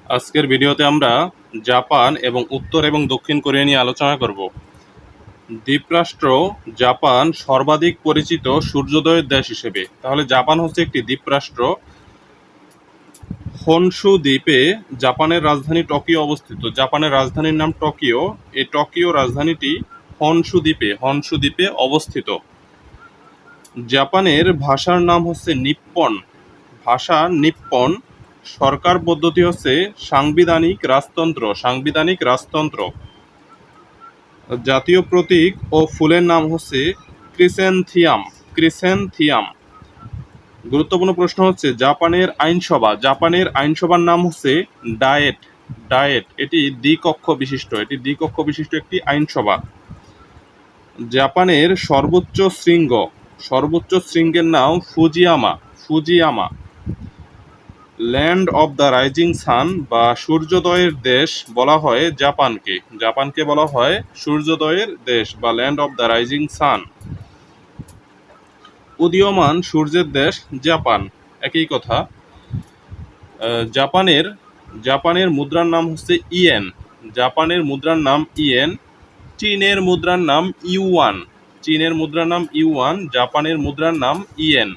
আজকের ভিডিওতে আমরা জাপান এবং উত্তর এবং দক্ষিণ কোরিয়া নিয়ে আলোচনা করব। দ্বীপরাষ্ট্র জাপান সর্বাধিক পরিচিত সূর্যোদয়ের দেশ হিসেবে। তাহলে জাপান হচ্ছে একটি দ্বীপরাষ্ট্র। হনশু দ্বীপে জাপানের রাজধানী টোকিও অবস্থিত। জাপানের রাজধানীর নাম টোকিও। এই টোকিও রাজধানীটি হনশু দ্বীপে অবস্থিত। জাপানের ভাষার নাম হচ্ছে নিপ্পন। ভাষা নিপ্পন। সরকার পদ্ধতি হচ্ছে সাংবিধানিক রাজতন্ত্র। জাতীয় প্রতীক ও ফুলের নাম হচ্ছে ক্রিসেনথিয়াম। গুরুত্বপূর্ণ প্রশ্ন হচ্ছে জাপানের আইনসভার নাম হচ্ছে ডায়েট। এটি দ্বিকক্ষ বিশিষ্ট একটি আইনসভা। জাপানের সর্বোচ্চ শৃঙ্গের নাম Fujiyama. Land of the rising sun বা সূর্যোদয়ের দেশ বলা হয় জাপানকে বলা হয় সূর্যোদয়ের দেশ বা land of the rising sun. উদীয়মান সূর্যের দেশ জাপান, একই কথা। জাপানের মুদ্রার নাম হচ্ছে ইয়েন। চীনের মুদ্রার নাম ইউয়ান। জাপানের মুদ্রার নাম ইয়েন।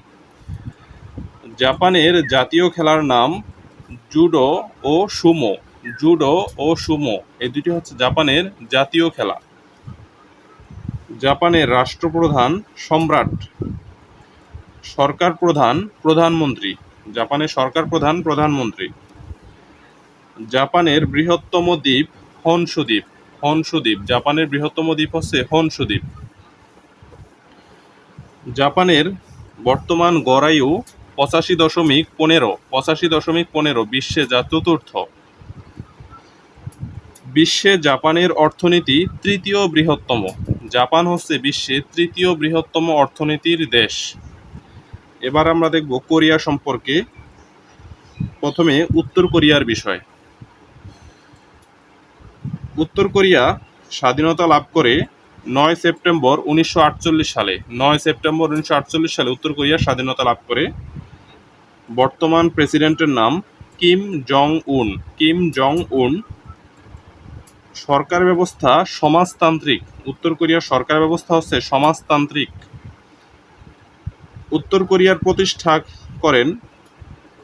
জাপানের জাতীয় খেলার নাম জুডো ও সুমো। এই দুটি হচ্ছে জাপানের জাতীয় খেলা। জাপানের রাষ্ট্রপ্রধান সম্রাট। সরকার প্রধান প্রধানমন্ত্রী। জাপানের সরকার প্রধান প্রধানমন্ত্রী। জাপানের বৃহত্তম দ্বীপ হনশু দ্বীপ। জাপানের বৃহত্তম দ্বীপ হচ্ছে হনশু দ্বীপ। জাপানের বর্তমান গড় আয়ু 85.15। বিশ্বে যা চতুর্থ। বিশ্বে জাপানের অর্থনীতি তৃতীয় বৃহত্তম। জাপান হচ্ছে বিশ্বের তৃতীয় বৃহত্তম অর্থনীতির দেশ। এবার আমরা দেখব কোরিয়া সম্পর্কে। প্রথমে উত্তর কোরিয়ার বিষয়। উত্তর কোরিয়া স্বাধীনতা লাভ করে 9 সেপ্টেম্বর 1948 সালে উত্তর কোরিয়া স্বাধীনতা লাভ করে। বর্তমান প্রেসিডেন্টের নাম কিম জং উন। সরকার ব্যবস্থা সমাজতান্ত্রিক। উত্তর কোরিয়ার সরকার ব্যবস্থা হচ্ছে সমাজতান্ত্রিক। উত্তর কোরিয়ার প্রতিষ্ঠা করেন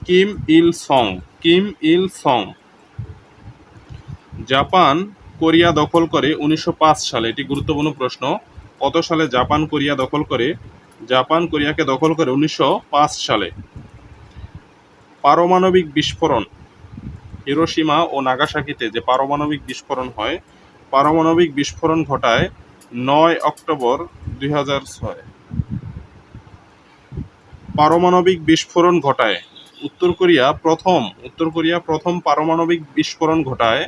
কিম ইল সং। জাপান কোরিয়া দখল করে 1905 সালে। এটি গুরুত্বপূর্ণ প্রশ্ন। কত সালে জাপান কোরিয়া দখল করে? জাপান কোরিয়াকে দখল করে 1905 সালে। পারমাণবিক বিস্ফোরণ। হিরোশিমা ও নাগাসাকিতে যে পারমাণবিক বিস্ফোরণ ঘটায় 9 অক্টোবর 2006। পারমাণবিক বিস্ফোরণ ঘটায় উত্তর কোরিয়া প্রথম পারমাণবিক বিস্ফোরণ ঘটায়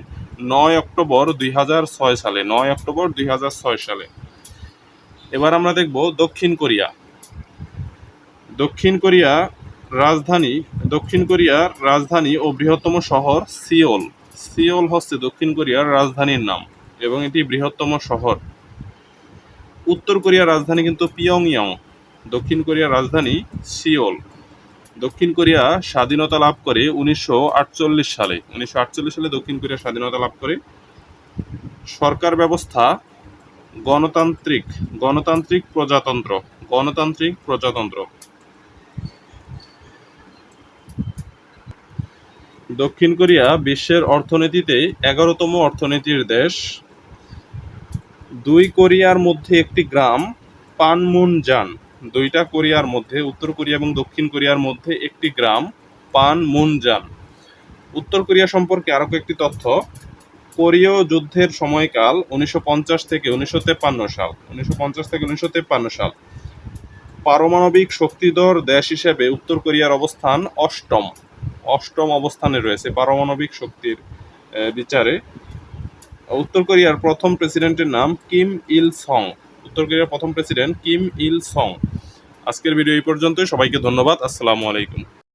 9 অক্টোবর 2006 সালে। এবার আমরা দেখব দক্ষিণ কোরিয়ার রাজধানী ও বৃহত্তম শহর সিওল হচ্ছে দক্ষিণ কোরিয়ার রাজধানীর নাম এবং এটি বৃহত্তম শহর। উত্তর কোরিয়ার রাজধানী কিন্তু পিয়ংইয়ং। দক্ষিণ কোরিয়ার রাজধানী সিওল। দক্ষিণ কোরিয়া স্বাধীনতা লাভ করে 1948 সালে দক্ষিণ কোরিয়া স্বাধীনতা লাভ করে। সরকার ব্যবস্থা গণতান্ত্রিক প্রজাতন্ত্র। দক্ষিণ কোরিয়া বিশ্বের অর্থনীতিতে 11তম অর্থনীতির দেশ। 2 কোরিয়ার মধ্যে একটি গ্রাম পানমুনজান। দুইটা কোরিয়ার মধ্যে, উত্তর কোরিয়া এবং দক্ষিণ কোরিয়ার মধ্যে একটি গ্রাম পানমুনজান। উত্তর কোরিয়া সম্পর্কে আরো একটি তথ্য। কোরীয় যুদ্ধের সময়কাল 1950 থেকে 1953 সাল। পারমাণবিক শক্তিধর দেশ হিসেবে উত্তর কোরিয়ার অবস্থান অষ্টম অবস্থানে রয়েছে পারমাণবিক শক্তির বিচারে। উত্তর কোরিয়ার প্রথম প্রেসিডেন্টের নাম কিম ইল সং। আজকের ভিডিও এই পর্যন্তই। সবাইকে ধন্যবাদ। আসসালামু আলাইকুম।